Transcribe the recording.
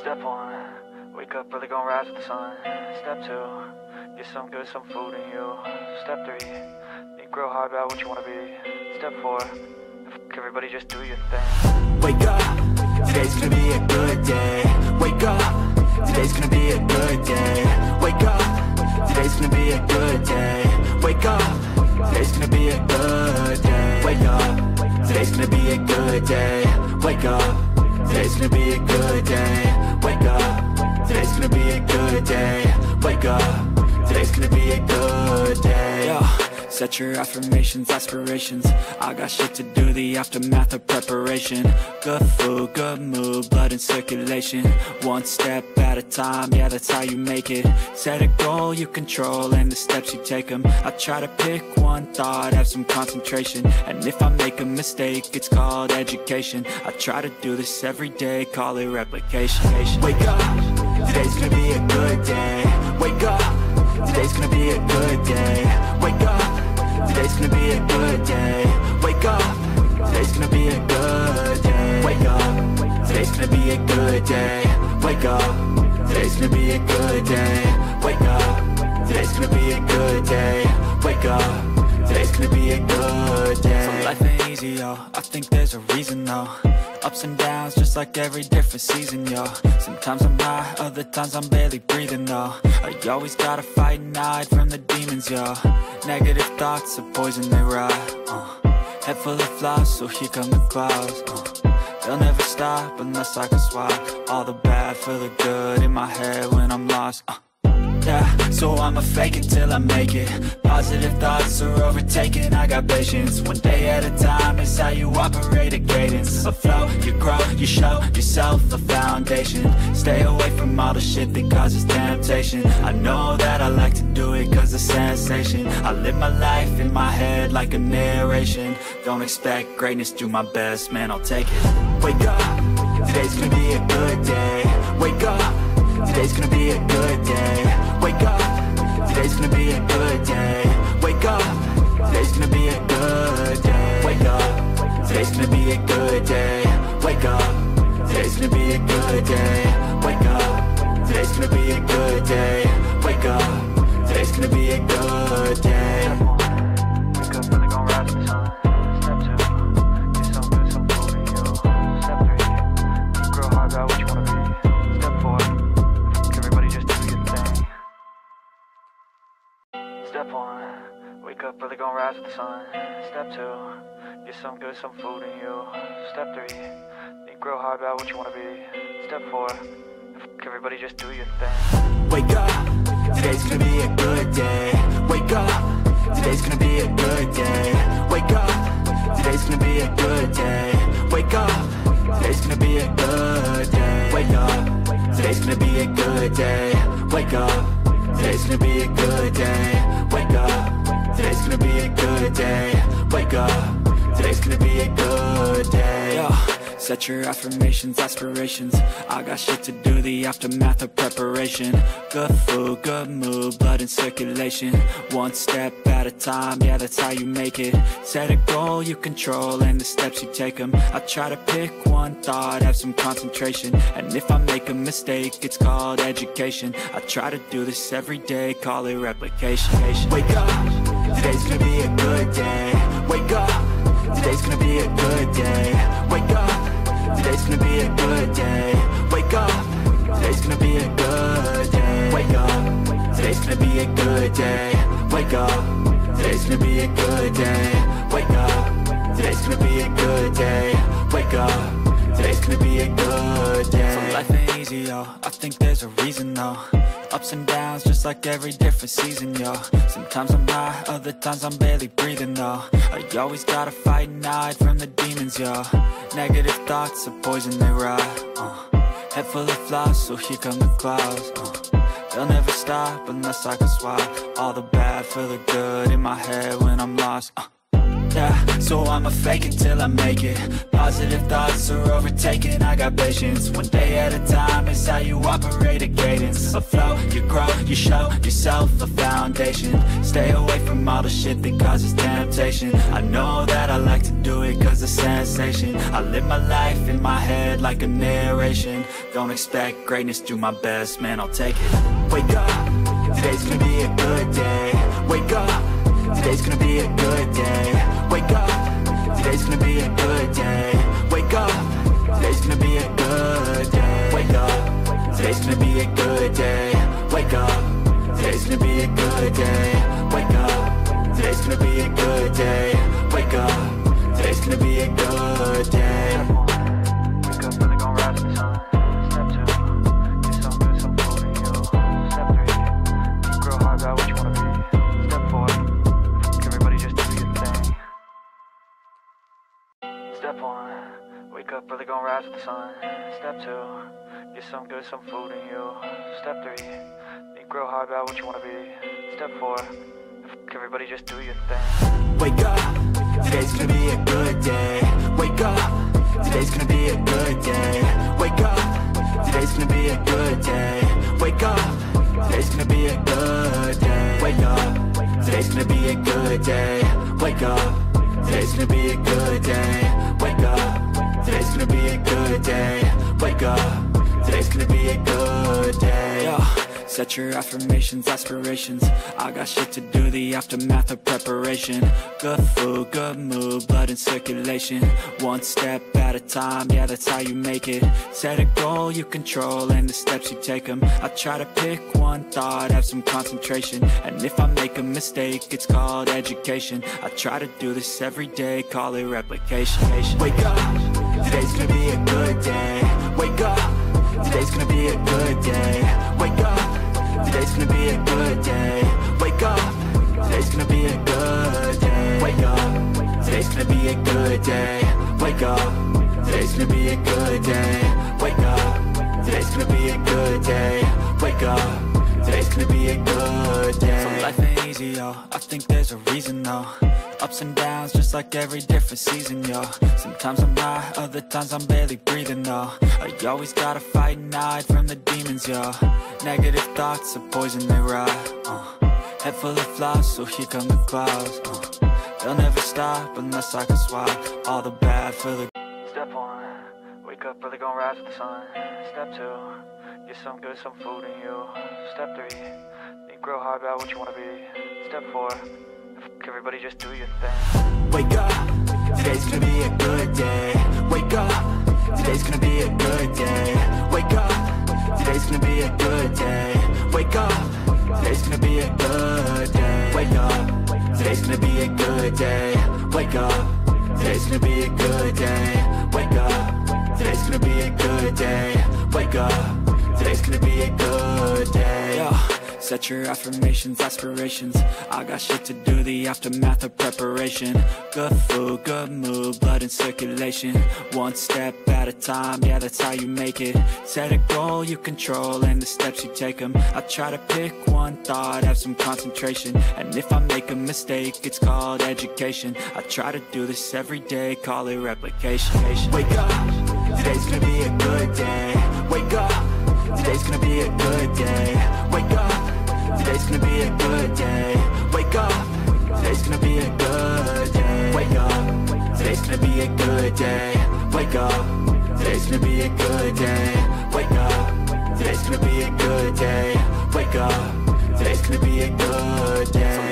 Step 1, wake up early, gon' rise with the sun. Step 2, get some good, some food in you. Step 3, think real hard about what you wanna be. Step 4, everybody just do your thing. Wake up, today's gonna be a good day. Wake up, today's gonna be a good day. Wake up, today's gonna be a good day. Wake up, today's gonna be a good day. Wake up, today's gonna be a good day. Wake up, today's gonna be a good day. Wake up, today's gonna be a good day. Wake up, today's gonna be a good day. Yo, set your affirmations, aspirations. I got shit to do, the aftermath of preparation. Good food, good mood, blood in circulation. One step at a time, yeah, that's how you make it. Set a goal you control and the steps you take them. I try to pick one thought, have some concentration. And if I make a mistake, it's called education. I try to do this every day, call it replication. Wake up, today's gonna be a good day. Wake up, today's gonna be a good day. Wake up, today's gonna be a good day. Wake up, today's gonna be a good day. Wake up, today's gonna be a good day. Wake up, today's gonna be a good day. Wake up, today's gonna be a good day. Wake up, today's gonna be a good day. So life ain't easy, yo, I think there's a reason though. Ups and downs, just like every different season, yo. Sometimes I'm high, other times I'm barely breathing, though. I always gotta fight and hide from the demons, yo. Negative thoughts are poison, they rot. Head full of flies, so here come the clouds. They'll never stop unless I can swap all the bad for the good in my head when I'm lost. Yeah, so I'ma fake it till I make it. Positive thoughts are overtaken, I got patience. One day at a time is how you operate a cadence. A flow, you grow, you show yourself a foundation. Stay away from all the shit that causes temptation. I know that I like to do it cause it's sensation. I live my life in my head like a narration. Don't expect greatness, do my best, man, I'll take it. Wake up, today's gonna be a good day. Wake up, today's gonna be a good day. Wake up, today's gonna be a good day. Wake up, today's gonna be a good day. Wake up, today's gonna be a good day. Wake up, today's gonna be a good day. Wake up, today's gonna be a good day. Wake up, today's gonna be a good day. Wake up early, gon' rise with the sun. Step 2, get some good, some food in you. Step 3, think real hard about what you wanna be. Step 4, everybody just do your thing. Step 1, wake up early, gon' rise with the sun. Step 2, get some good, some food in you. Step 3, think real hard about what you wanna be. Step 4, everybody just do your thing. Wake up, today's gonna be a good day. Wake up, today's gonna be a good day. Wake up, today's gonna be a good day. Wake up, today's gonna be a good day. Wake up, today's gonna be a good day. Wake up, today's gonna be a good day. Wake up, today's gonna be a good day. Wake up, today's gonna be a good day. Yo, set your affirmations, aspirations. I got shit to do, the aftermath of preparation. Good food, good mood, blood in circulation. One step at a time, yeah, that's how you make it. Set a goal you control and the steps you take them. I try to pick one thought, have some concentration. And if I make a mistake, it's called education. I try to do this every day, call it replication. Wake up, today's gonna be a good day. Wake up, today's gonna be a good day. Wake up, today's gonna be a good day. Wake up, today's gonna be a good day. Wake up, today's gonna be a good day. Wake up, today's gonna be a good day. Wake up, today's gonna be a good day. Wake up, today's gonna be a good day. So life ain't easy, yo, I think there's a reason though. Ups and downs, just like every different season, yo. Sometimes I'm high, other times I'm barely breathing, though. I always gotta fight and hide from the demons, yo. Negative thoughts are poison, they rot. Head full of flies, so here come the clouds. They'll never stop unless I can swap all the bad for the good in my head when I'm lost. Yeah, so I'ma fake it till I make it. Positive thoughts are overtaken, I got patience. One day at a time is how you operate a cadence. A flow, you grow, you show yourself a foundation. Stay away from all the shit that causes temptation. I know that I like to do it cause it's sensation. I live my life in my head like a narration. Don't expect greatness, do my best, man, I'll take it. Wake up, today's gonna be a good day. Wake up, today's gonna be a good day. Wake up, today's gonna be a good day. Wake up, today's gonna be a good day. Wake up, today's gonna be a good day. Wake up, today's gonna be a good day. Wake up, today's gonna be a good day. Wake up, today's gonna be a good day. Wake up, really gon' rise to the sun. Step 2, get some good, some food in you. Step 3, think real hard about what you wanna be. Step 4, everybody just do your thing. Step 1, wake up, really gon' rise to the sun. Step 2, get some good, some food in you. Step 3, think real hard about what you wanna be. Step 4, everybody just do your thing. Wake up, today's gonna be a good day. Wake up, today's gonna be a good day. Wake up, today's gonna be a good day. Wake up, today's gonna be a good day. Wake up, today's gonna be a good day. Wake up, today's gonna be a good day. Wake up, today's gonna be a good day. Wake up, today's gonna be a good day. Yo. Set your affirmations, aspirations. I got shit to do, the aftermath of preparation. Good food, good mood, blood in circulation. One step at a time, yeah, that's how you make it. Set a goal you control and the steps you take them. I try to pick one thought, have some concentration. And if I make a mistake, it's called education. I try to do this every day, call it replication. Wake up, today's gonna be a good day. Wake up, today's gonna be a good day. Wake up, today's gonna be a good day. Wake up, today's gonna be a good day. Wake up, today's gonna be a good day. Wake up, today's gonna be a good day. Wake up, today's gonna be a good day. Wake up, today's gonna be a good day. So life ain't easy, yo, I think there's a reason though. Ups and downs, just like every different season, yo. Sometimes I'm high, other times I'm barely breathing, though. I always gotta fight and hide from the demons, yo. Negative thoughts are poison, they rot. Head full of flies, so here come the clouds. They'll never stop unless I can swap all the bad for the. Step 1, wake up, really gon' rise to the sun. Step 2, get some good, some food in you. Step 3, think real hard about what you wanna be. Step 4, everybody just do your thing. Wake up, today's gonna be a good day. Wake up, today's gonna be a good day. Wake up, today's gonna be a good day. Wake up, today's gonna be a good day. Wake up, today's gonna be a good day. Wake up, today's gonna be a good day. Wake up, today's gonna be a good day. Wake up, today's gonna be a good day. Yo. Set your affirmations, aspirations. I got shit to do, the aftermath of preparation. Good food, good mood, blood in circulation. One step at a time, yeah, that's how you make it. Set a goal you control and the steps you take them. I try to pick one thought, have some concentration. And if I make a mistake, it's called education. I try to do this every day, call it replication. Wake up, today's gonna be a good day. Wake up, today's gonna be a good day. Wake up, today's gonna be a good day. Wake up, today's gonna be a good day. Wake up, today's gonna be a good day. Wake up, today's gonna be a good day. Wake up, today's gonna be a good day. Wake up, today's gonna be a good day.